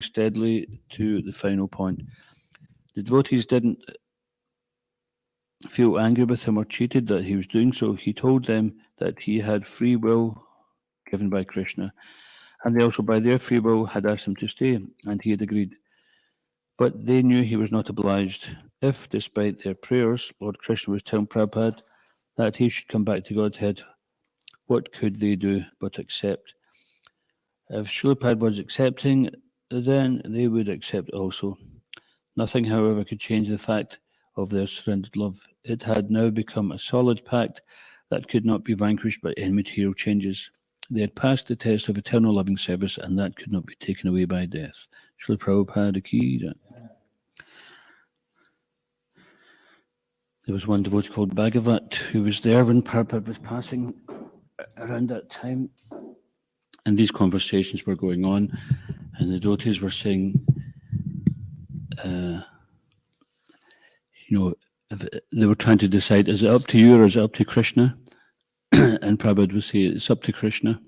steadily to the final point. The devotees didn't feel angry with him or cheated that he was doing so. He told them that he had free will given by Krishna, and they also, by their free will, had asked him to stay, and he had agreed. But they knew he was not obliged. If, despite their prayers, Lord Krishna was telling Prabhupada that he should come back to Godhead, what could they do but accept? If Srila Prabhupada was accepting, then they would accept also. Nothing, however, could change the fact of their surrendered love. It had now become a solid pact that could not be vanquished by any material changes. They had passed the test of eternal loving service, and that could not be taken away by death. Srila Prabhupada ki jai. There was one devotee called Bhagavat who was there when Prabhupada was passing around that time, and these conversations were going on, and the devotees were saying, they were trying to decide, is it up to you or is it up to Krishna? And Prabhupada would say, it's up to Krishna.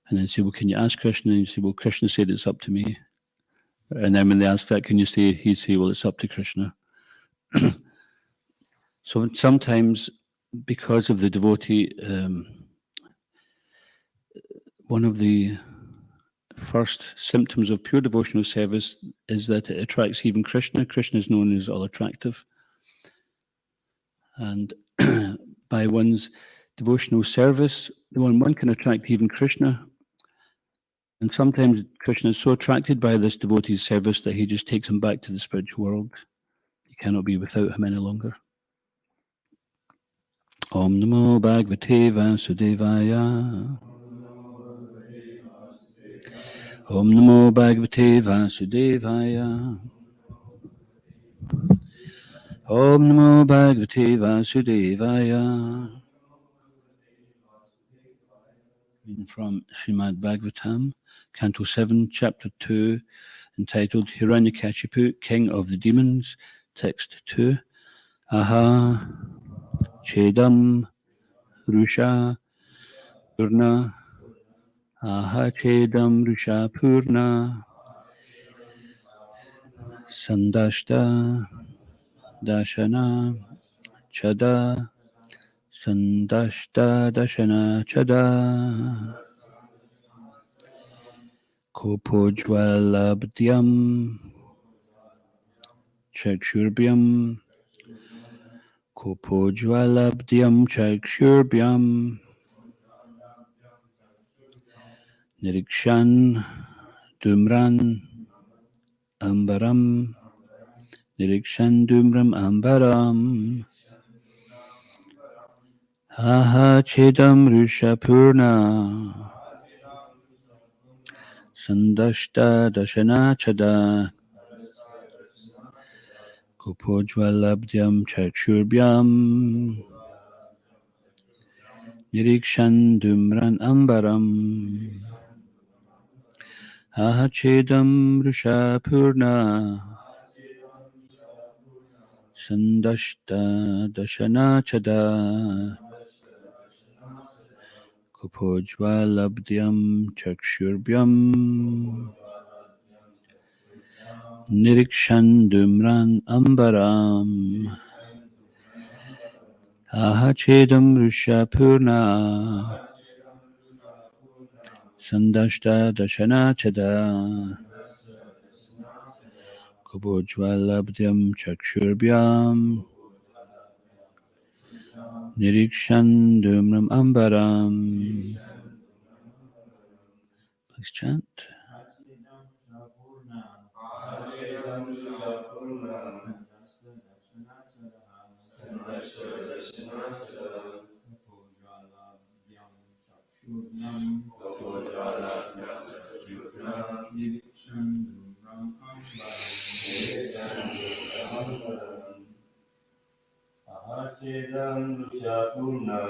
And then say, well, can you ask Krishna? And you say, well, Krishna said it's up to me. And then when they ask that, can you say, he'd say, well, it's up to Krishna. So sometimes, because of the devotee, one of the first symptoms of pure devotional service is that it attracts even Krishna. Krishna is known as all attractive. And by one's devotional service, one can attract even Krishna. And sometimes Krishna is so attracted by this devotee's service that he just takes him back to the spiritual world. He cannot be without him any longer. Om Namo Bhagavate Vasudevaya. Om Namo Bhagavate Vasudevaya. Om Namo Bhagavate Vasudevaya. From Srimad Bhagavatam, Canto 7, Chapter 2, entitled Hiranyakashipu, King of the Demons, Text 2. Aha Chedam Rusha Purna. Aha Chedam Rusha Purna. Sandashta Dashana Chada. Sandashta Dashana Chada. Kopojvalabdyam Chakshurbyam. Kopojvalabdyam Chakshurbyam. Nirikshan Dumran Ambaram. Nirikshan Dumram Ambaram. Aha Chedam Rushapurna. Sandashta Dashana Chada. Kopojvalabdyam Chakshurbyam. Nirikshan Dumran Ambaram. Aha Chedam Rushapurna. Sandashta Dashana Chada. Kopojvalabdyam Chakshurbyam. Nirikshan Dumran Ambaram. Aha Chedam Rushapurna. Sandashta Dashana Chada. Kopojvalabdyam Chakshurbyam. Nirikshan Dumram Ambaram. Please chant. Ahachedam Rushapurna.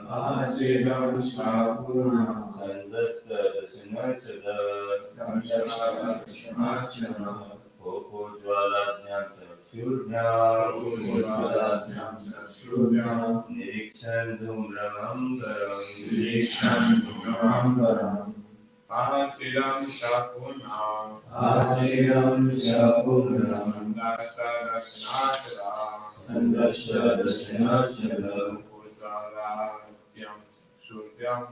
Ahachedam Rushapurna. Sandasta Dasanachada. Sandasta Dasanachada. Kopojvaladnyam Chakshurnyam. Kopojvaladnyam Chakshurnyam. Nirikshan Dumramambaram. Nirikshan Dumramambaram. Achiram Shapuna, Sandashta Dasyanachara, Upojaratyam Suryam,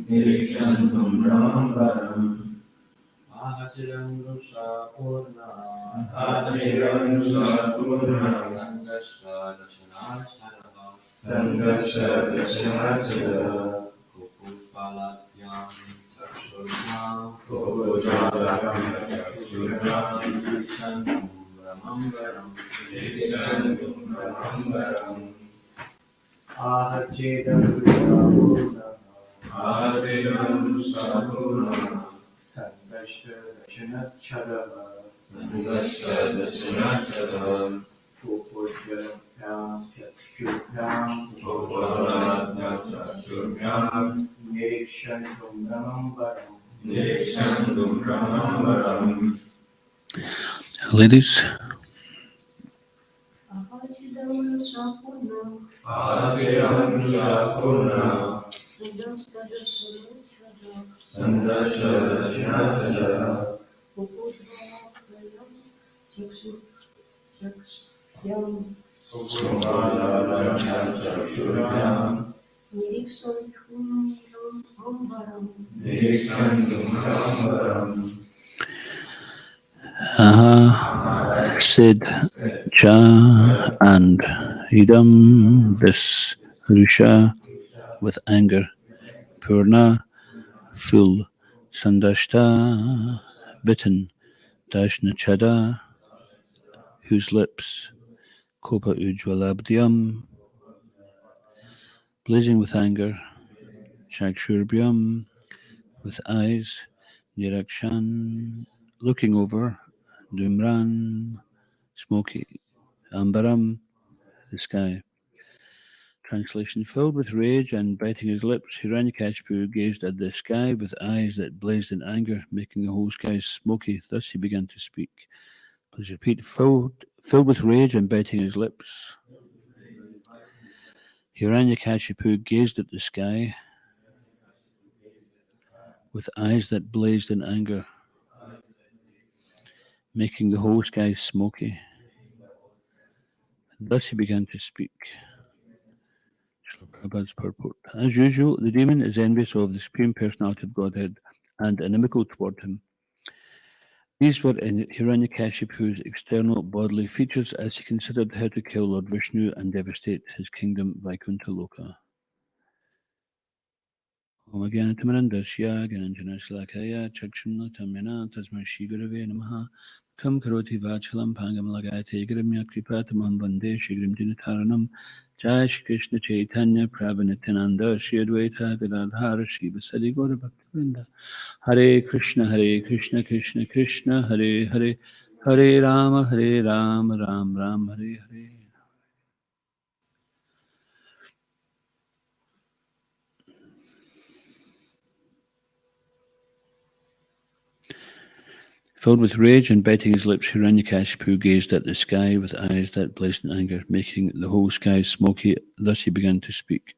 Nirikshantum Brahmambaram, Achiram Shapuna, Sandashta Dasyanachara, Upojaratyam Suryam, Nirikshantum Brahmambaram, Ahachedam Shapuna, Sandashta Dasyanachara, Upojaratyam Chakshurvyam, Nirikshantum Brahmambaram. Ladies, Ahachedam Shapuna, Sandashta Dasyanachara, Upojaratyam Chakshurvyam, Nirikshantum Brahmambaram. Sid, Cha, and Idam, this Rusha, with anger. Purna, full. Sandashta, bitten. Dashna Chada, whose lips. Kopa Ujjalabdyam, blazing with anger. Chakshurbyam, with eyes. Nirakshan, looking over. Dumran, smoky. Ambaram, the sky. Translation: filled with rage and biting his lips, Hiranyakashipu gazed at the sky with eyes that blazed in anger, making the whole sky smoky. Thus he began to speak. Please repeat. Filled with rage and biting his lips, Hiranyakashipu gazed at the sky with eyes that blazed in anger, making the whole sky smoky. Thus he began to speak. Srila Prabhupada's purport. As usual, the demon is envious of the Supreme Personality of Godhead and inimical toward him. These were in Hiranyakashipu's external bodily features as he considered how to kill Lord Vishnu and devastate his kingdom Vaikuntha Loka. Om Agyanatamarandasya Gyananjana Salakaya Chakshunna Tamyana Tasma Shri Gurave Namaha Kam Karoti Vachalam Pangam Lagayate Gramya Kripatamam Vande Shri Dinataranam Jai Shri Krishna Chaitanya Prabhu Shri Advaita Gadadhara Shri Vasadi Gaura Bhaktivinoda Hare Krishna Krishna Krishna Hare Hare Hare Rama Ram Ram Hare Hare. Filled with rage and biting his lips, Hiranyakashipu gazed at the sky with eyes that blazed in anger, making the whole sky smoky. Thus he began to speak.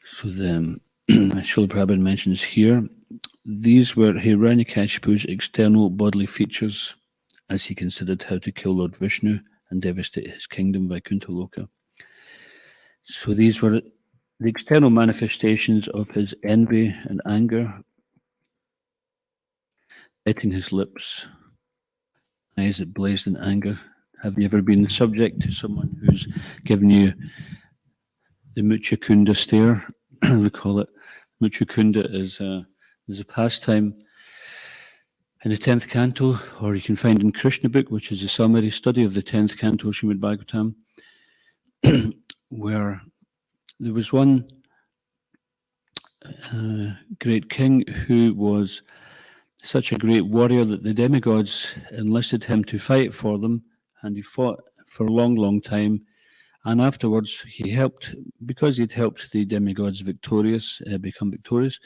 So then, Srila Prabhupada mentions here, these were Hiranyakashipu's external bodily features as he considered how to kill Lord Vishnu and devastate his kingdom, Vaikuntha Loka. So these were the external manifestations of his envy and anger, biting his lips, eyes that blazed in anger. Have you ever been subject to someone who's given you the Muchakunda stare? We call it. Muchakunda is a pastime in the 10th canto, or you can find in Krishna book, which is a summary study of the 10th canto, Srimad Bhagavatam, where there was one great king who was such a great warrior that the demigods enlisted him to fight for them, and he fought for a long, long time. And afterwards, he helped, because he'd helped the demigods become victorious,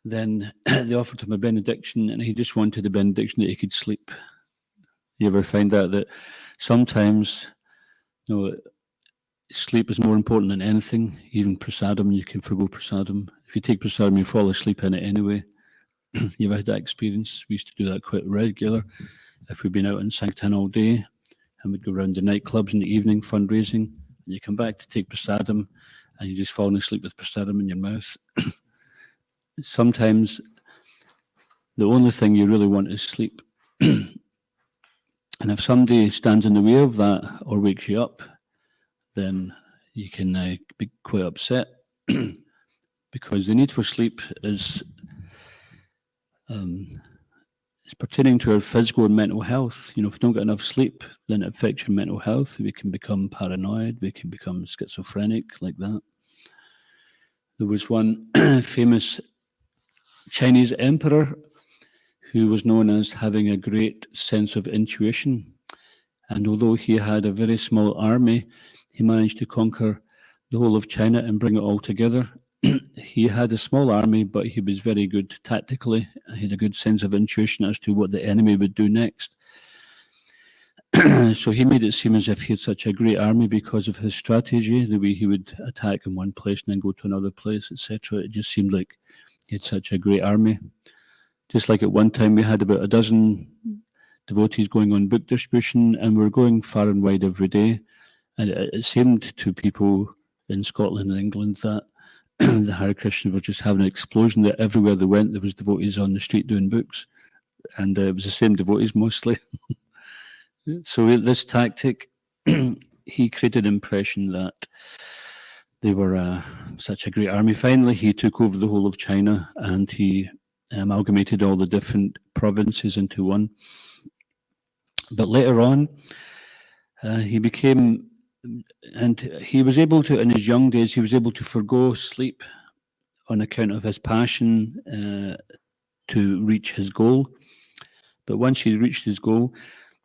then they offered him a benediction, and he just wanted a benediction that he could sleep. You ever find that sometimes No, sleep is more important than anything. Even prasadam, you can forgo prasadam. If you take prasadam, you fall asleep in it anyway. You've had that experience. We used to do that quite regular. If we've been out in Sanktan all day, and we'd go around the nightclubs in the evening fundraising, and you come back to take prasadam, and you're just falling asleep with prasadam in your mouth. Sometimes the only thing you really want is sleep. And if somebody stands in the way of that or wakes you up, then you can be quite upset because the need for sleep is pertaining to our physical and mental health. You know, if we don't get enough sleep, then it affects your mental health. We can become paranoid, we can become schizophrenic like that. There was one famous Chinese emperor who was known as having a great sense of intuition. And although he had a very small army, he managed to conquer the whole of China and bring it all together. He had a small army, but he was very good tactically. He had a good sense of intuition as to what the enemy would do next. So he made it seem as if he had such a great army because of his strategy, the way he would attack in one place and then go to another place, etc. It just seemed like he had such a great army. Just like at one time we had about a dozen devotees going on book distribution, and we were going far and wide every day. And it seemed to people in Scotland and England that the Hare Krishna were just having an explosion, that everywhere they went there was devotees on the street doing books, and it was the same devotees mostly. So this tactic, he created an impression that they were such a great army. Finally, he took over the whole of China, and he amalgamated all the different provinces into one. But later on, he became, and he was able to, in his young days, he was able to forgo sleep on account of his passion to reach his goal. But once he reached his goal,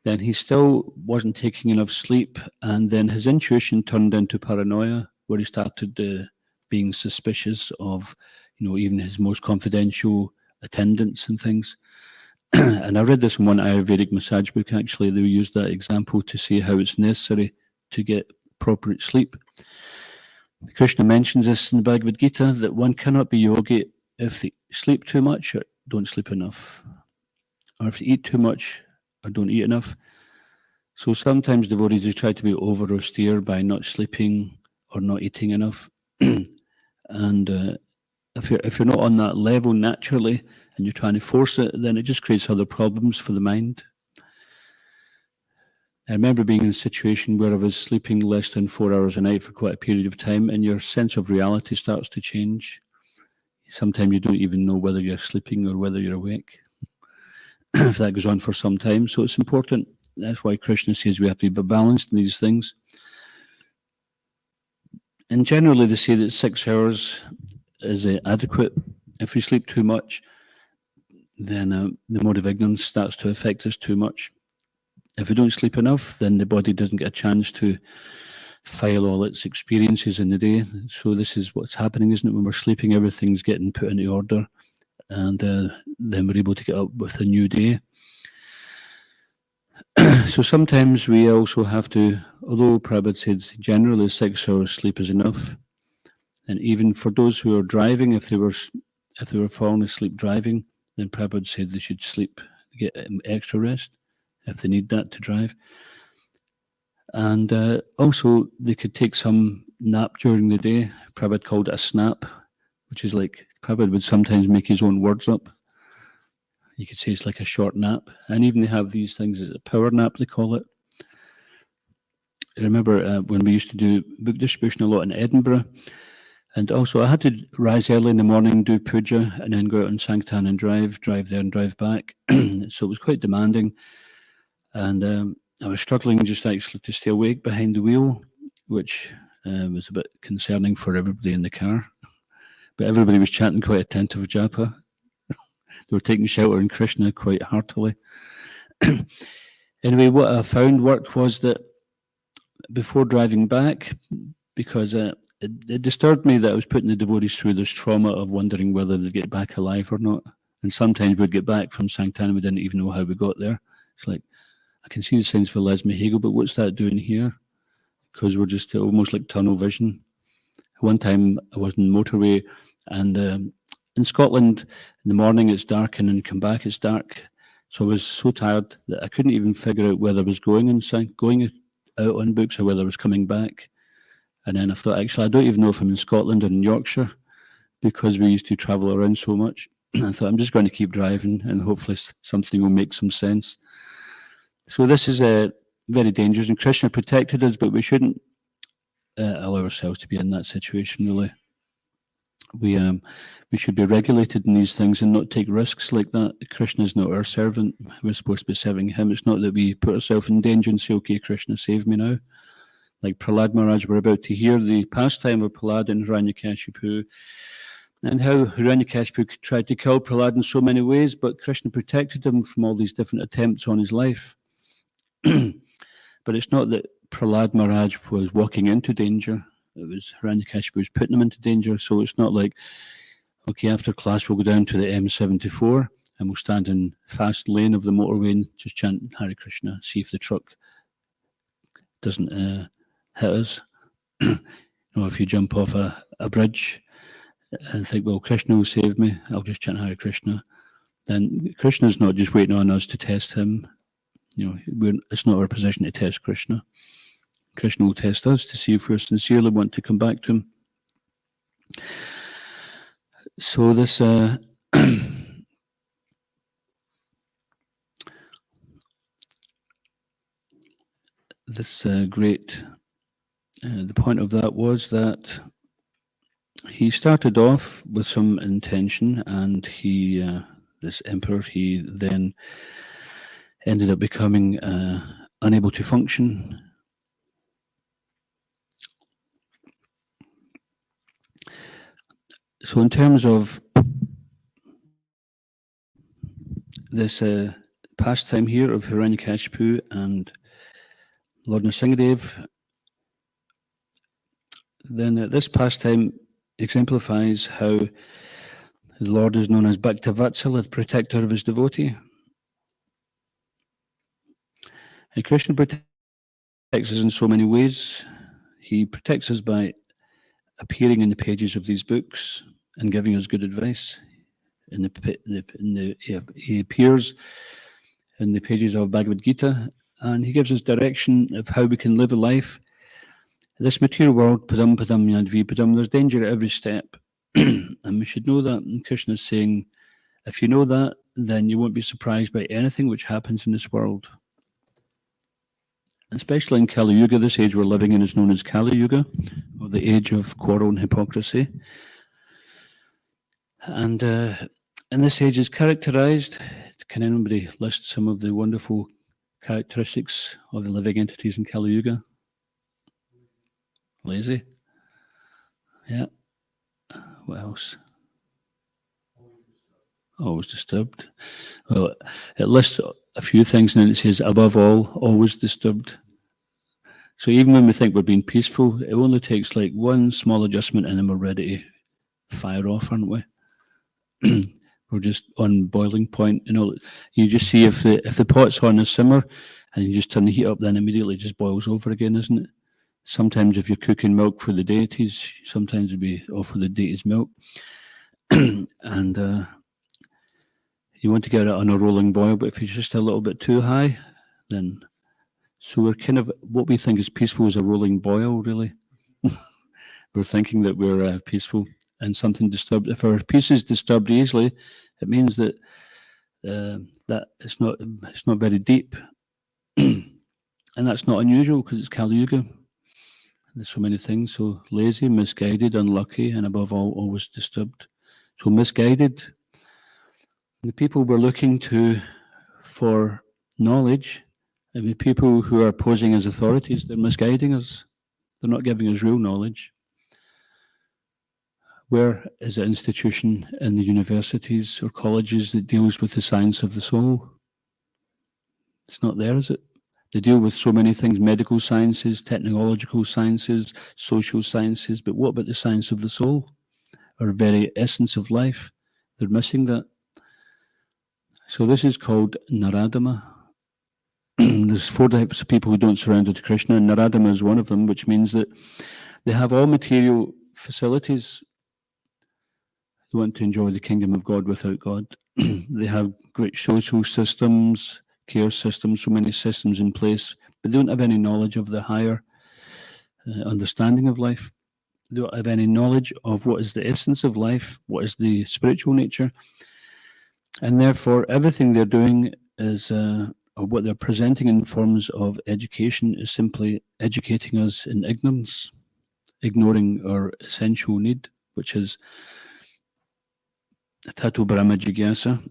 then he still wasn't taking enough sleep, and then his intuition turned into paranoia, where he started being suspicious of, you know, even his most confidential attendants and things. And I read this in one Ayurvedic massage book, actually. They used that example to see how it's necessary to get proper sleep. Krishna mentions this in the Bhagavad Gita, that one cannot be yogi if they sleep too much or don't sleep enough, or if they eat too much or don't eat enough. So sometimes devotees try to be over austere by not sleeping or not eating enough. And if you're not on that level naturally and you're trying to force it, then it just creates other problems for the mind. I remember being in a situation where I was sleeping less than 4 hours a night for quite a period of time, and your sense of reality starts to change. Sometimes you don't even know whether you're sleeping or whether you're awake. If that goes on for some time. So it's important. That's why Krishna says we have to be balanced in these things. And generally they say that 6 hours is adequate. If we sleep too much, then the mode of ignorance starts to affect us too much. If we don't sleep enough, then the body doesn't get a chance to file all its experiences in the day. So this is what's happening, isn't it? When we're sleeping, everything's getting put into order, and then we're able to get up with a new day. So sometimes we also have to, although Prabhupada said generally 6 hours sleep is enough, and even for those who are driving, if they were falling asleep driving, then Prabhupada said they should sleep, get extra rest if they need that to drive. And also they could take some nap during the day. Prabhupada called it a snap, which is like, Prabhupada would sometimes make his own words up. You could say it's like a short nap. And even they have these things as a power nap, they call it. I remember when we used to do book distribution a lot in Edinburgh, and also I had to rise early in the morning, do puja, and then go out on Sanktan and drive there and drive back. So it was quite demanding. And I was struggling just actually to stay awake behind the wheel, which was a bit concerning for everybody in the car. But everybody was chanting quite attentive japa. They were taking shelter in Krishna quite heartily. Anyway, what I found worked was that before driving back, because it disturbed me that I was putting the devotees through this trauma of wondering whether they'd get back alive or not. And sometimes we'd get back from Sanktan, we didn't even know how we got there. It's like, I can see the signs for Lesme Hegel, but what's that doing here? because we're just almost like tunnel vision. One time I was on the motorway, and in Scotland, in the morning it's dark, and then come back it's dark. So I was so tired that I couldn't even figure out whether I was going out on books or whether I was coming back. And then I thought, actually, I don't even know if I'm in Scotland or in Yorkshire, because we used to travel around so much. I thought, I'm just going to keep driving and hopefully something will make some sense. So this is very dangerous, and Krishna protected us, but we shouldn't allow ourselves to be in that situation, really. We should be regulated in these things and not take risks like that. Krishna is not our servant. We're supposed to be serving him. It's not that we put ourselves in danger and say, okay, Krishna, save me now. Like Prahlad Maharaj, we're about to hear the pastime of Prahlad and Hiranyakashipu, and how Hiranyakashipu tried to kill Prahlad in so many ways, but Krishna protected him from all these different attempts on his life. But it's not that Prahlad Maharaj was walking into danger. It was Hiranyakashipu was putting him into danger. So it's not like, okay, after class we'll go down to the M74 and we'll stand in fast lane of the motorway and just chant Hare Krishna, see if the truck doesn't hit us. If you jump off a bridge and think, well, Krishna will save me, I'll just chant Hare Krishna. Then Krishna's not just waiting on us to test him. It's not our position to test Krishna. Krishna will test us to see if we sincerely want to come back to him. So this great, the point of that was that he started off with some intention, and this emperor, he then ended up becoming unable to function. So in terms of this pastime here of Hiranyakashipu and Lord Nrsingadev, then this pastime exemplifies how the Lord is known as Bhaktavatsala, the protector of his devotee. And Krishna protects us in so many ways. He protects us by appearing in the pages of these books and giving us good advice. He appears in the pages of Bhagavad Gita, and he gives us direction of how we can live a life. This material world, padam padam yadvi padam, there's danger at every step. And we should know that. And Krishna is saying, if you know that, then you won't be surprised by anything which happens in this world. Especially in Kali Yuga, this age we're living in is known as Kali Yuga, or the age of quarrel and hypocrisy. And this age is characterized, can anybody list some of the wonderful characteristics of the living entities in Kali Yuga? Lazy. Yeah. What else? Always disturbed. Well, it lists a few things, and then it says, above all, always disturbed. So even when we think we're being peaceful, it only takes like one small adjustment and then we're ready to fire off, aren't we? We're just on boiling point. You just see if the pot's on a simmer and you just turn the heat up, then immediately it just boils over again, isn't it? Sometimes if you're cooking milk for the deities, sometimes it'd be offer the deities milk. And you want to get it on a rolling boil, but if it's just a little bit too high, then... So we're kind of, what we think is peaceful is a rolling boil, really. We're thinking that we're peaceful, and something disturbed. If our peace is disturbed easily, it means that that it's not very deep. And that's not unusual because it's Kali Yuga. There's so many things. So lazy, misguided, unlucky, and above all, always disturbed. So misguided. The people we're looking to for knowledge, I mean, people who are posing as authorities, they're misguiding us. They're not giving us real knowledge. Where is an institution in the universities or colleges that deals with the science of the soul? It's not there, is it? They deal with so many things, medical sciences, technological sciences, social sciences, but what about the science of the soul? Our very essence of life? They're missing that. So this is called Naradama. there's 4 types of people who don't surrender to Krishna, and Naradama is one of them, which means that they have all material facilities. They want to enjoy the kingdom of God without God. They have great social systems, care systems, so many systems in place, but they don't have any knowledge of the higher understanding of life. They don't have any knowledge of what is the essence of life, what is the spiritual nature, and therefore everything they're doing is, or what they're presenting in forms of education, is simply educating us in ignorance, ignoring our essential need, which is Tato Brahma Jigyasa.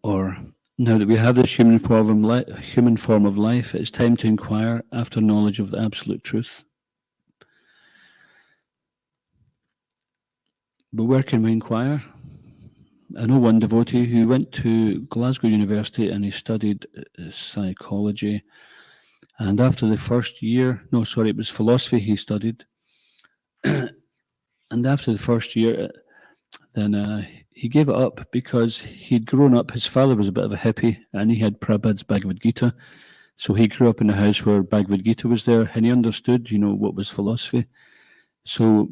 Or now that we have this human form of life, it's time to inquire after knowledge of the absolute truth. But where can we inquire? I know one devotee who went to Glasgow University and he studied psychology. And after the first year, it was philosophy he studied. And after the first year, then he gave it up because he'd grown up. His father was a bit of a hippie and he had Prabhupada's Bhagavad Gita. So he grew up in a house where Bhagavad Gita was there and he understood, what was philosophy. So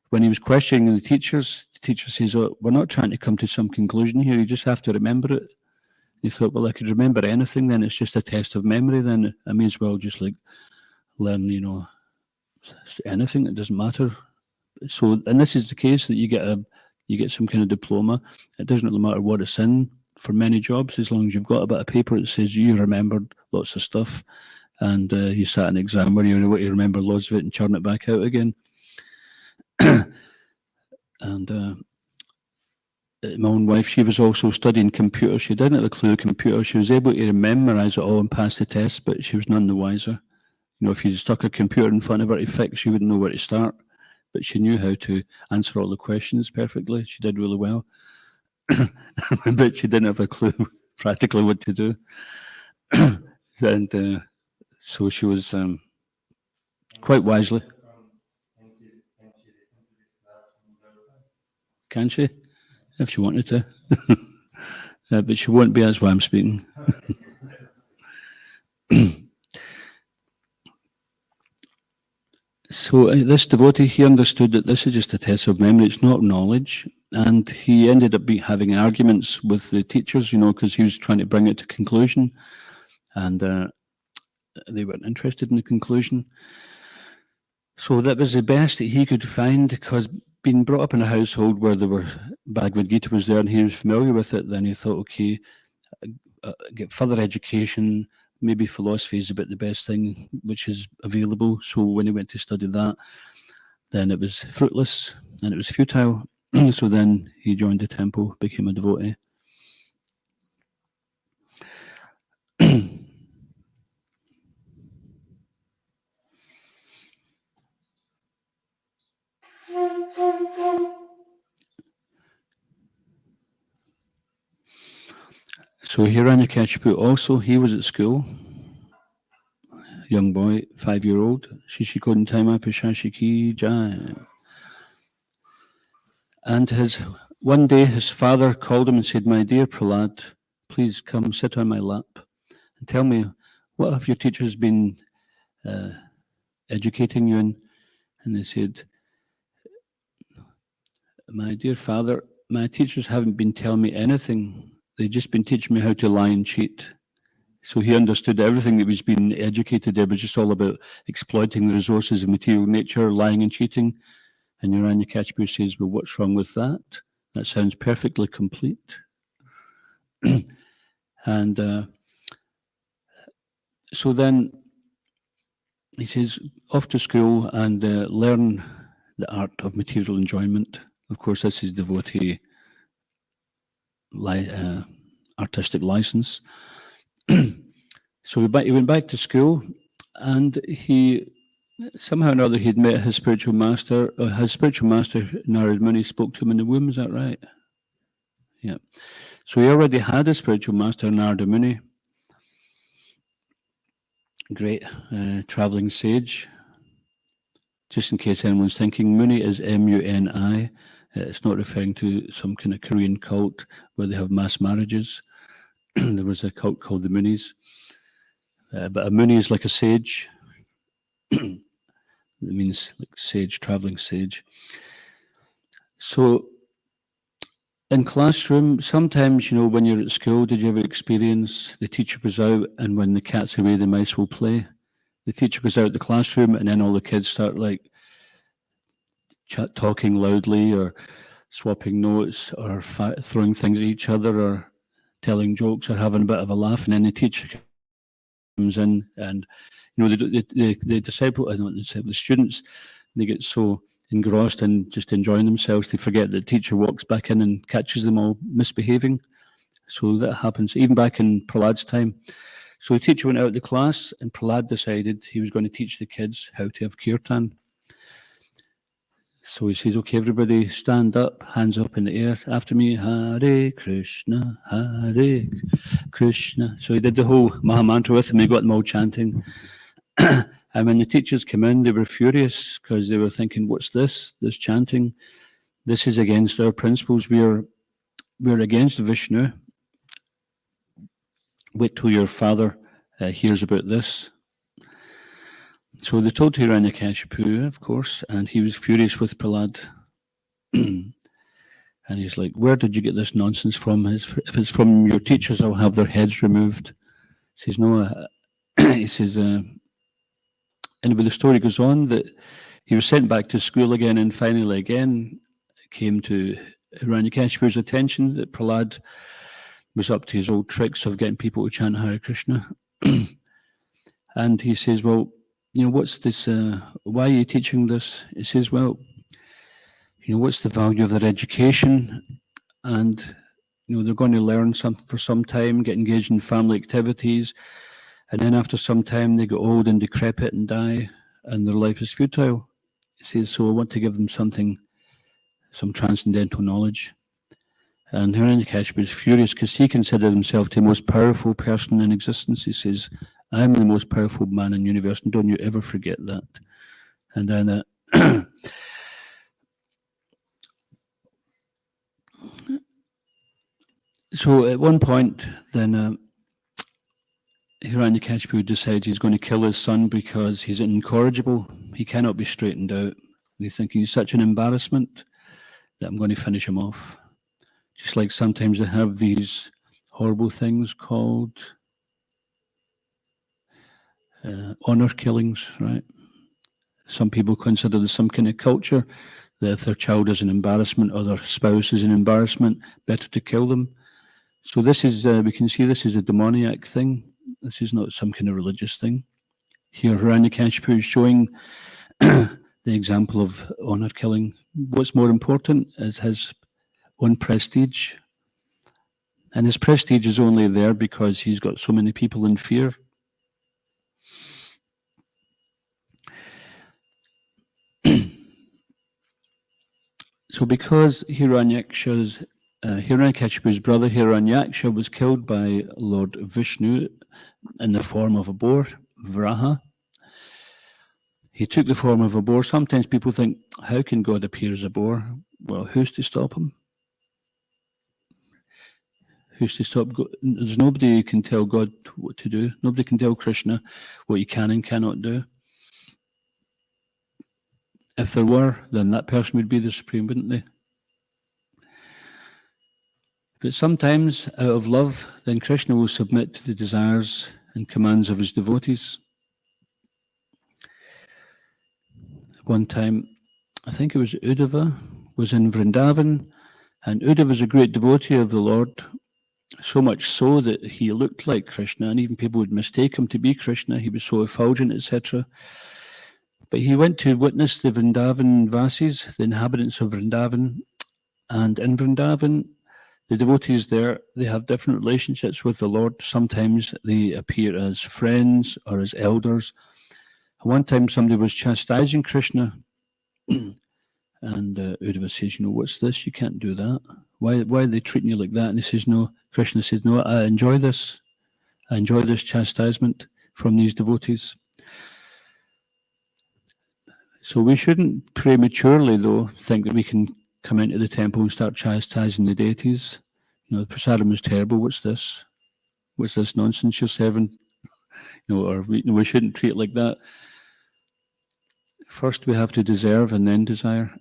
when he was questioning the teacher says, "Oh, we're not trying to come to some conclusion here. You just have to remember it." He thought, well, I could remember anything, then it's just a test of memory. Then I may as well just learn, anything. It doesn't matter. So, and this is the case that you get some kind of diploma. It doesn't really matter what it's in for many jobs, as long as you've got a bit of paper that says you remembered lots of stuff, and you sat an exam where you remember lots of it and churn it back out again. And my own wife, she was also studying computer. She didn't have a clue of computer. She was able to memorize it all and pass the test, but she was none the wiser. If you stuck a computer in front of her to fix, she wouldn't know where to start. But she knew how to answer all the questions perfectly. She did really well. But she didn't have a clue practically what to do. And so she was quite wisely. Can she? If she wanted to. But she won't be, that's why I'm speaking. So this devotee, he understood that this is just a test of memory, it's not knowledge. And he ended up having arguments with the teachers, because he was trying to bring it to conclusion. And they weren't interested in the conclusion. So that was the best that he could find, because being brought up in a household where there were Bhagavad Gita was there and he was familiar with it, then he thought, okay, get further education, maybe philosophy is about the best thing which is available. So when he went to study that, then it was fruitless and it was futile. So then he joined the temple, became a devotee. So Hiranyakashipu also, he was at school, young boy, 5-year-old. Shishikon Taima Pishashiki Jai. And one day his father called him and said, "My dear Prahlad, please come sit on my lap and tell me, what have your teachers been educating you in?" And they said, "My dear father, my teachers haven't been telling me anything. They've just been teaching me how to lie and cheat." So he understood everything that was being educated there was just all about exploiting the resources of material nature, lying and cheating. And Hiranyakashipu says, "Well, what's wrong with that? That sounds perfectly complete." And so then he says, off to school and learn the art of material enjoyment. Of course, this is devotee artistic license. So he went back to school, and he somehow or another he'd met his spiritual master. His spiritual master, Narad Muni, spoke to him in the womb. Is that right? Yeah. So he already had a spiritual master, Narada Muni. Great traveling sage. Just in case anyone's thinking, Muni is Muni, It's not referring to some kind of Korean cult where they have mass marriages. There was a cult called the Moonies. But a Moonie is like a sage. It means like sage, traveling sage. So in classroom, sometimes, when you're at school, did you ever experience the teacher goes out and when the cat's away, the mice will play? The teacher goes out the classroom and then all the kids start like talking loudly or swapping notes or throwing things at each other or telling jokes or having a bit of a laugh, and then the teacher comes in and the students, they get so engrossed in just enjoying themselves they forget that the teacher walks back in and catches them all misbehaving. So that happens even back in Prahlad's time. So the teacher went out of the class and Prahlad decided he was going to teach the kids how to have kirtan. So he says, okay, everybody stand up, hands up in the air after me. Hare Krishna, Hare Krishna. So he did the whole Mahamantra with them. He got them all chanting. And when the teachers came in, they were furious because they were thinking, what's this chanting? This is against our principles. We're against Vishnu. Wait till your father hears about this. So they told Hiranyakashipu, of course, and he was furious with Prahlad. And he's like, where did you get this nonsense from? If it's from your teachers, I'll have their heads removed. He says, no. He says, anyway, the story goes on that he was sent back to school again, and finally again it came to Hiranyakashipu's attention that Prahlad was up to his old tricks of getting people to chant Hare Krishna. And he says, well, what's this, why are you teaching this? He says, well, what's the value of their education? And, they're going to learn something for some time, get engaged in family activities, and then after some time they get old and decrepit and die, and their life is futile. He says, so I want to give them some transcendental knowledge. And Hiranyakashipu was furious because he considered himself the most powerful person in existence. He says, I'm the most powerful man in the universe, and don't you ever forget that. And then so at one point, then Hiranyakashipu decides he's going to kill his son because he's incorrigible. He cannot be straightened out. They think he's such an embarrassment that I'm going to finish him off. Just like sometimes they have these horrible things called honor killings, right? Some people consider there's some kind of culture that if their child is an embarrassment or their spouse is an embarrassment, better to kill them. So this is, we can see this is a demoniac thing. This is not some kind of religious thing. Here, Hiranyakashipu is showing the example of honor killing. What's more important is his own prestige. And his prestige is only there because he's got so many people in fear. So because Hiranyakashipu's brother Hiranyaksha was killed by Lord Vishnu in the form of a boar, Vraha, he took the form of a boar. Sometimes people think, how can God appear as a boar? Well, who's to stop him? Who's to stop God? There's nobody who can tell God what to do. Nobody can tell Krishna what he can and cannot do. If there were, then that person would be the supreme, wouldn't they? But sometimes, out of love, then Krishna will submit to the desires and commands of his devotees. One time, I think it was Uddhava, was in Vrindavan, and Uddhava was a great devotee of the Lord, so much so that he looked like Krishna, and even people would mistake him to be Krishna. He was so effulgent, etc. But he went to witness the Vrindavan Vasis, the inhabitants of Vrindavan, and in Vrindavan, the devotees there, they have different relationships with the Lord. Sometimes they appear as friends or as elders. One time somebody was chastising Krishna, and Uddhava says, what's this? You can't do that. Why are they treating you like that? And he says, no. Krishna says, no, I enjoy this. I enjoy this chastisement from these devotees. So we shouldn't prematurely, though, think that we can come into the temple and start chastising the deities. The prasadam is terrible. What's this? What's this nonsense you're serving? Or we shouldn't treat it like that. First we have to deserve and then desire.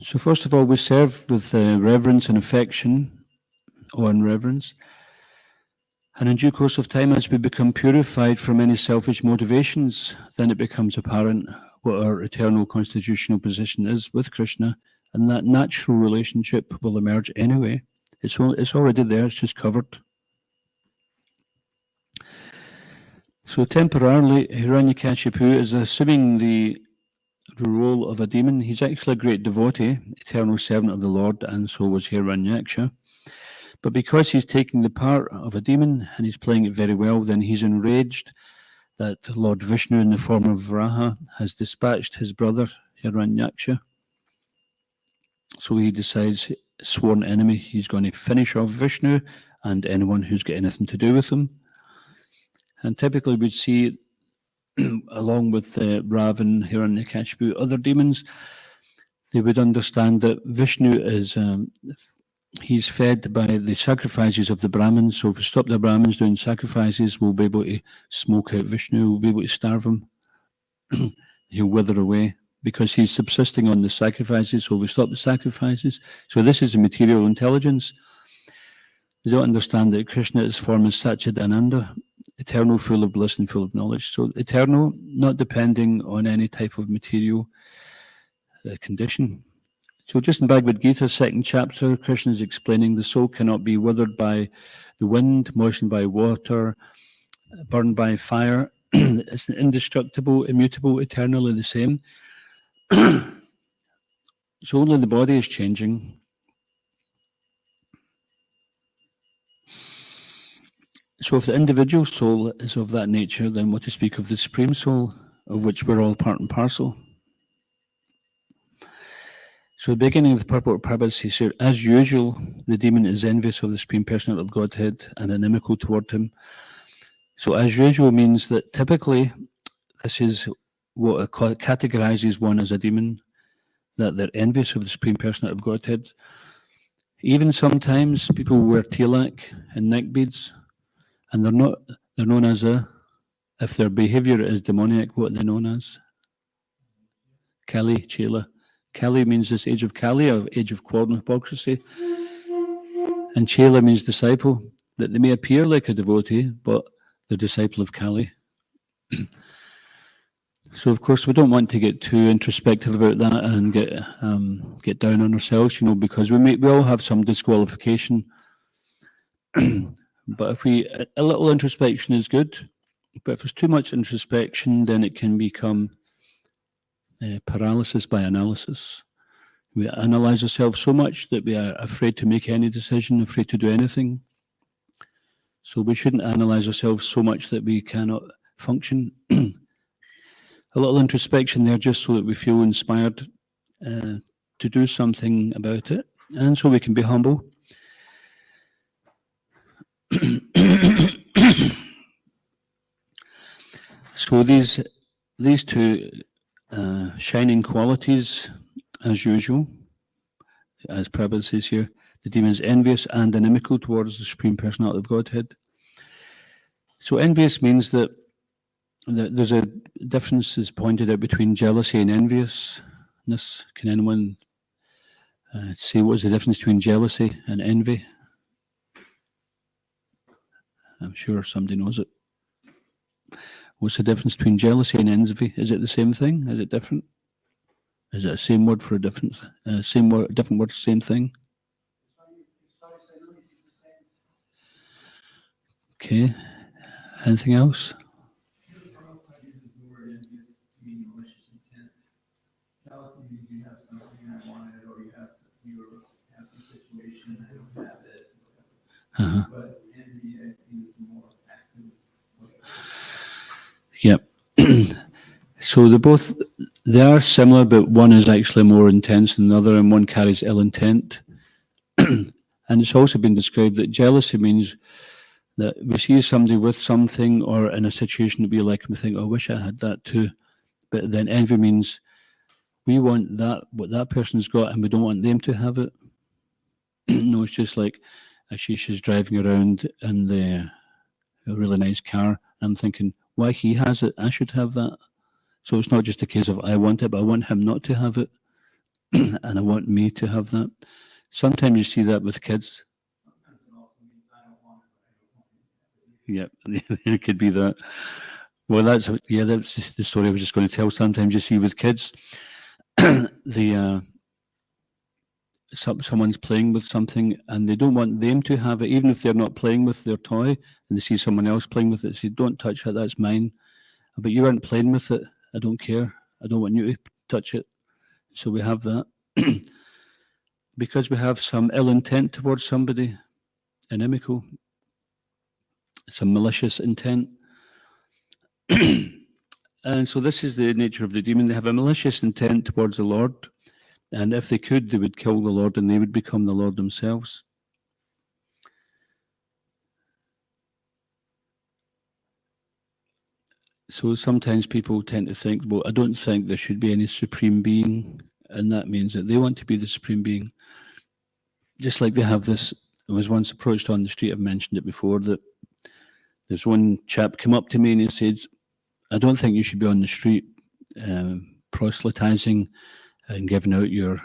So first of all, we serve with reverence and affection, or in reverence. And in due course of time, as we become purified from any selfish motivations, then it becomes apparent what our eternal constitutional position is with Krishna, and that natural relationship will emerge anyway. It's already there, it's just covered. So temporarily, Hiranyakashipu is assuming the role of a demon. He's actually a great devotee, eternal servant of the Lord, and so was Hiranyaksha. But because he's taking the part of a demon and he's playing it very well, then he's enraged that Lord Vishnu in the form of Varaha has dispatched his brother Hiranyaksha. So he decides, sworn enemy, he's going to finish off Vishnu and anyone who's got anything to do with him. And typically we'd see, along with Ravan, Hiranyakashipu, other demons, they would understand that Vishnu is, he's fed by the sacrifices of the Brahmins. So if we stop the Brahmins doing sacrifices, we'll be able to smoke out Vishnu, we'll be able to starve him. He'll wither away because he's subsisting on the sacrifices, so we stop the sacrifices. So this is a material intelligence. They don't understand that Krishna is form is Satchidananda, eternal, full of bliss and full of knowledge. So eternal, not depending on any type of material condition. So just in Bhagavad Gita, 2nd chapter, Krishna is explaining the soul cannot be withered by the wind, moistened by water, burned by fire. It's indestructible, immutable, eternally the same. So only the body is changing. So if the individual soul is of that nature, then what to speak of the Supreme Soul, of which we're all part and parcel. So the beginning of the purport of Prabhupada says here, as usual, the demon is envious of the Supreme Personality of Godhead and inimical toward him. So as usual means that typically this is what categorizes one as a demon, that they're envious of the Supreme Personality of Godhead. Even sometimes people wear tilak and neck beads, and they're known as if their behavior is demoniac, what are they known as? Kali, Chela. Kali means this age of Kali, or age of quarrel and hypocrisy. And Chela means disciple, that they may appear like a devotee, but they're disciple of Kali. So of course we don't want to get too introspective about that and get down on ourselves, because we all have some disqualification. But if a little introspection is good, but if there's too much introspection, then it can become paralysis by analysis. We analyze ourselves so much that we are afraid to make any decision, afraid to do anything. So we shouldn't analyze ourselves so much that we cannot function. A little introspection there just so that we feel inspired to do something about it, and so we can be humble. So these two shining qualities, as usual, as Prabhupada says here, the demon is envious and inimical towards the Supreme Personality of Godhead. So envious means that there's a difference is pointed out between jealousy and enviousness. Can anyone say what is the difference between jealousy and envy? I'm sure somebody knows it. What's the difference between jealousy and envy? Is it the same thing? Is it different? Is it the same word for a different, same word, different word, same thing? Okay. Anything else? Jealousy means you have something and I want it, or you have some situation and I don't have it. But envy, I think, is more active. Yep. So they are similar, but one is actually more intense than the other, and one carries ill intent. And it's also been described that jealousy means that we see somebody with something or in a situation that we like and we think, oh, I wish I had that too. But then envy means we want that, what that person's got, and we don't want them to have it. No, it's just like Ashish is driving around in a really nice car. I'm thinking, why he has it, I should have that. So it's not just a case of I want it, but I want him not to have it. And I want me to have that. Sometimes you see that with kids. Sometimes it also means I don't want it, I don't want it. Yep, it could be that. Well, that's the story I was just going to tell. Sometimes you see with kids, someone's playing with something and they don't want them to have it, even if they're not playing with their toy, and they see someone else playing with it. They say, "Don't touch it, that's mine." But you aren't playing with it. I don't care. I don't want you to touch it. So we have that. Because we have some ill intent towards somebody, inimical, some malicious intent. And so this is the nature of the demon. They have a malicious intent towards the Lord. And if they could, they would kill the Lord and they would become the Lord themselves. So sometimes people tend to think, well, I don't think there should be any supreme being. And that means that they want to be the supreme being. Just like they have this, I was once approached on the street, I've mentioned it before, that there's one chap come up to me and he says, "I don't think you should be on the street proselytizing and giving out your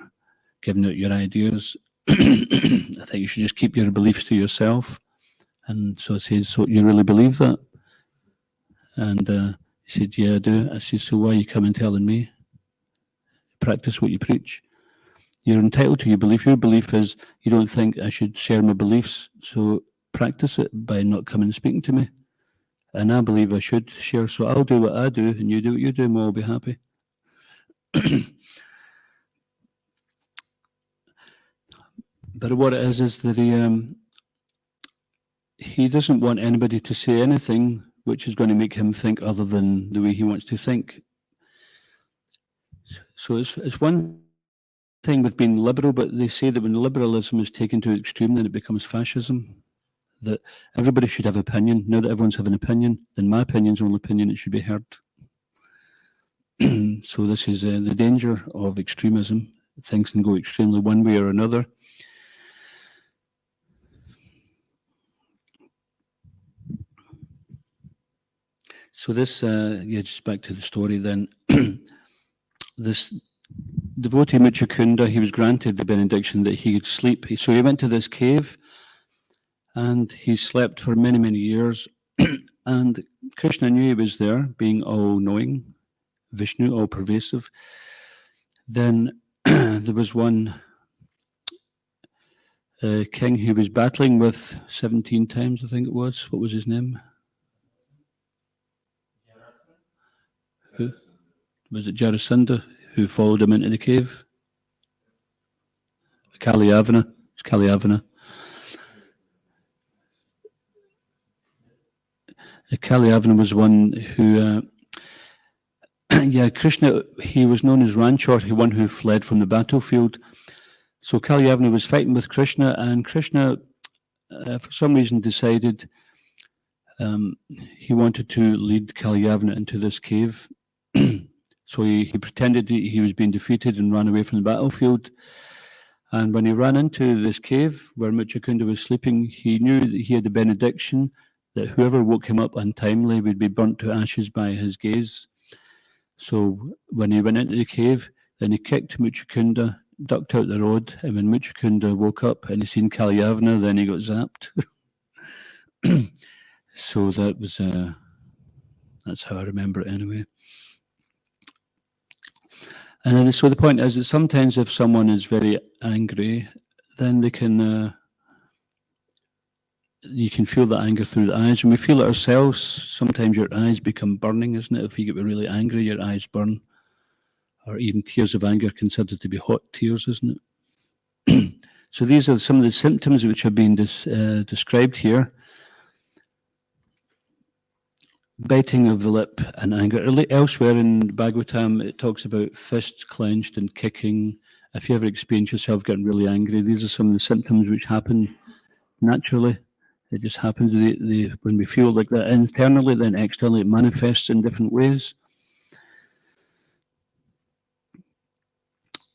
ideas. I think you should just keep your beliefs to yourself." And so I said, "So you really believe that?" And he said, "Yeah, I do." I said, "So why are you coming telling me? Practice what you preach. You're entitled to your belief. Your belief is you don't think I should share my beliefs, so practice it by not coming and speaking to me. And I believe I should share, so I'll do what I do, and you do what you do, and we'll all be happy." But what it is that he doesn't want anybody to say anything which is going to make him think other than the way he wants to think. So it's one thing with being liberal, but they say that when liberalism is taken to extreme, then it becomes fascism. That everybody should have opinion. Now that everyone's having an opinion, then my opinion's the only opinion, it should be heard. So this is the danger of extremism. Things can go extremely one way or another. So this, just back to the story then. This devotee Muchukunda, he was granted the benediction that he could sleep. So he went to this cave and he slept for many, many years. And Krishna knew he was there, being all-knowing, Vishnu, all-pervasive. Then there was one king who was battling with 17 times, I think it was. What was his name? Who? Was it Jarasandha who followed him into the cave? Kalyavana. It's Kalyavana. Kalyavana was one who, Krishna, he was known as Ranchor, the one who fled from the battlefield. So Kalyavana was fighting with Krishna, and Krishna, for some reason, decided he wanted to lead Kalyavana into this cave. So he pretended he was being defeated and ran away from the battlefield. And when he ran into this cave where Muchukunda was sleeping, he knew that he had the benediction that whoever woke him up untimely would be burnt to ashes by his gaze. So when he went into the cave, then he kicked Muchukunda, ducked out the road, and when Muchukunda woke up and he seen Kalyavana, then he got zapped. So that was, that's how I remember it anyway. And then, so the point is that sometimes if someone is very angry, then they can, you can feel the anger through the eyes. When we feel it ourselves, sometimes your eyes become burning, isn't it? If you get really angry, your eyes burn. Or even tears of anger considered to be hot tears, isn't it? So these are some of the symptoms which have been described here. Biting of the lip and anger. Elsewhere in Bhagavatam, it talks about fists clenched and kicking. If you ever experience yourself getting really angry, these are some of the symptoms which happen naturally. It just happens when we feel like that internally, then externally it manifests in different ways.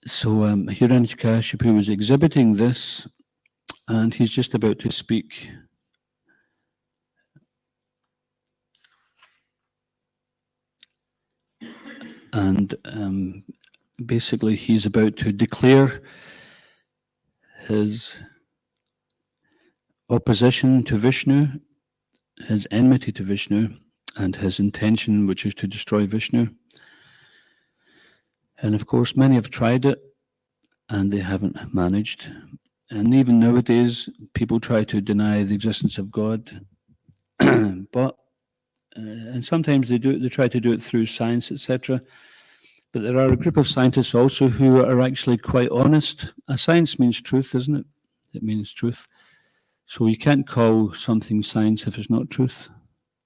So Hiranyakashipu was exhibiting this, and he's just about to speak. And basically, he's about to declare his opposition to Vishnu, his enmity to Vishnu, and his intention, which is to destroy Vishnu. And of course, many have tried it, and they haven't managed. And even nowadays, people try to deny the existence of God, but and sometimes they do. They try to do it through science, etc. But there are a group of scientists also who are actually quite honest. A science means truth, isn't it? It means truth. So you can't call something science if it's not truth.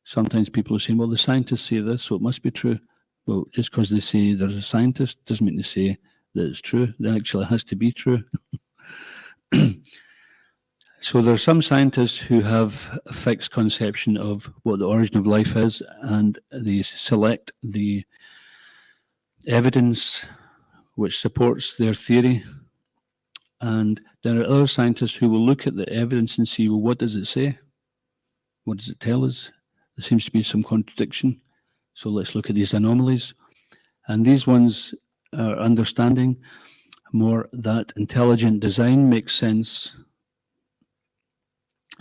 Sometimes people are saying, well, the scientists say this, so it must be true. Well, just because they say there's a scientist doesn't mean they say that it's true. It actually has to be true. So there are some scientists who have a fixed conception of what the origin of life is, and they select the evidence which supports their theory. And there are other scientists who will look at the evidence and see, well, what does it say? What does it tell us? There seems to be some contradiction. So let's look at these anomalies. And these ones are understanding more that intelligent design makes sense.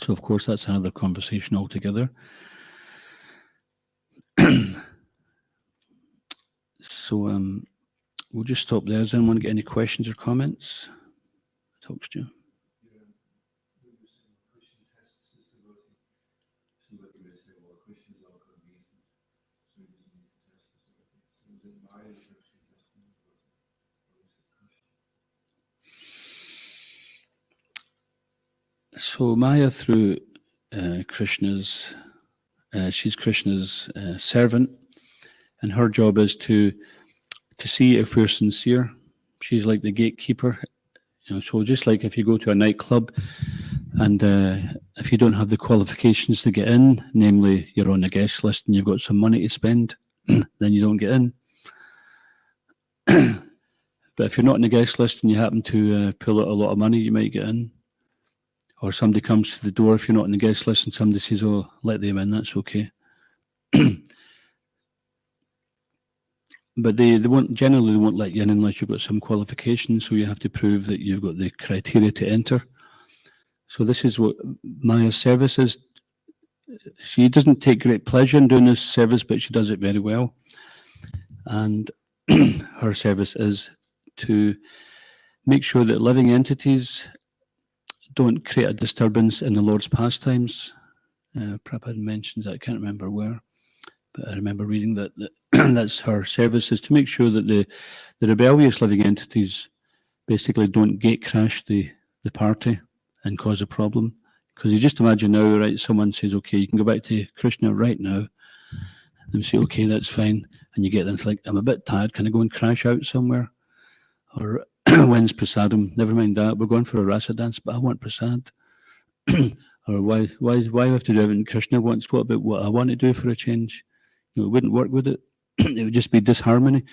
So, of course, that's another conversation altogether. So we'll just stop there. Does anyone get any questions or comments? Talks to you. So Maya, through Krishna's, she's Krishna's servant, and her job is to see if we're sincere. She's like the gatekeeper. So just like if you go to a nightclub and if you don't have the qualifications to get in, namely you're on a guest list and you've got some money to spend, then you don't get in. But if you're not on the guest list and you happen to pull out a lot of money, you might get in. Or somebody comes to the door if you're not on the guest list and somebody says, oh, let them in, that's okay. But they won't let you in unless you've got some qualifications, so you have to prove that you've got the criteria to enter. So this is what Maya's service is. She doesn't take great pleasure in doing this service, but she does it very well. And her service is to make sure that living entities don't create a disturbance in the Lord's pastimes. Prabhupada mentions that, I can't remember where, but I remember reading that that's her service, is to make sure that the rebellious living entities basically don't gate crash the party and cause a problem. Because you just imagine now, right, someone says, okay, you can go back to Krishna right now, and say, okay, that's fine. And you get them, like, I'm a bit tired, can I go and crash out somewhere? Or, when's prasadam? Never mind that, we're going for a rasa dance, but I want prasad. Or why do I have to do everything Krishna wants? What about what I want to do for a change? It wouldn't work with it. It would just be disharmony.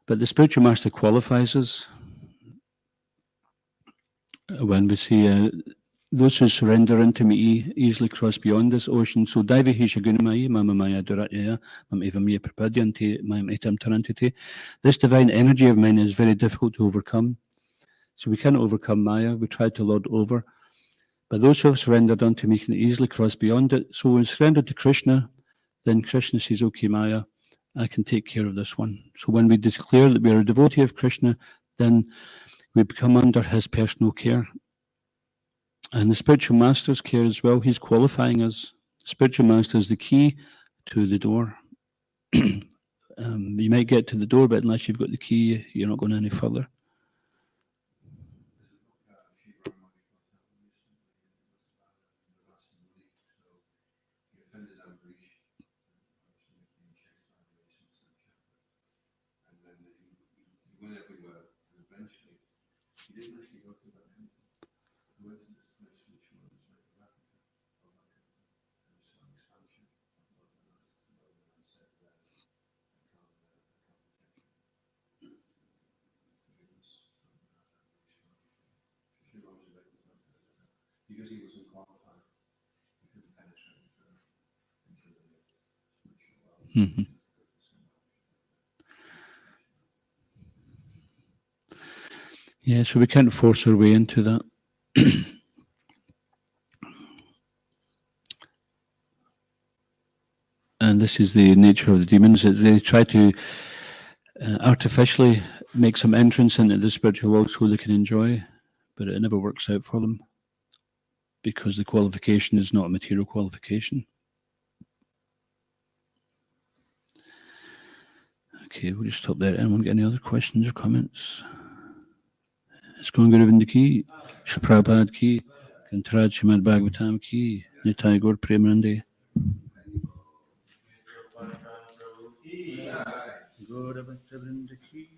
But the spiritual master qualifies us when we say, those who surrender into me easily cross beyond this ocean. So Daivihi Shagunamaya, Mama Maya Duratya, Mam Evamaya Prapadyanti, Mam Etam Tarantite. This divine energy of mine is very difficult to overcome. So we cannot overcome Maya. We try to lord over. But those who have surrendered unto me can easily cross beyond it. So when we surrender to Krishna, then Krishna says, okay, Maya, I can take care of this one. So when we declare that we are a devotee of Krishna, then we become under his personal care. And the spiritual master's care as well. He's qualifying us. The spiritual master is the key to the door. You might get to the door, but unless you've got the key, you're not going any further. because he wasn't qualified. He couldn't penetrate into the spiritual world. Mhm. Yeah, so we can't force our way into that. And this is the nature of the demons. That they try to artificially make some entrance into the spiritual world so they can enjoy, but it never works out for them because the qualification is not a material qualification. Okay, we'll just stop there. Anyone got any other questions or comments? It's going to go in the key. Prabhupada ki, Kantaraj Srimad Bhagavatam ki, Nitai Gaur Premanande. Gaura Bhakta Vrinda ki.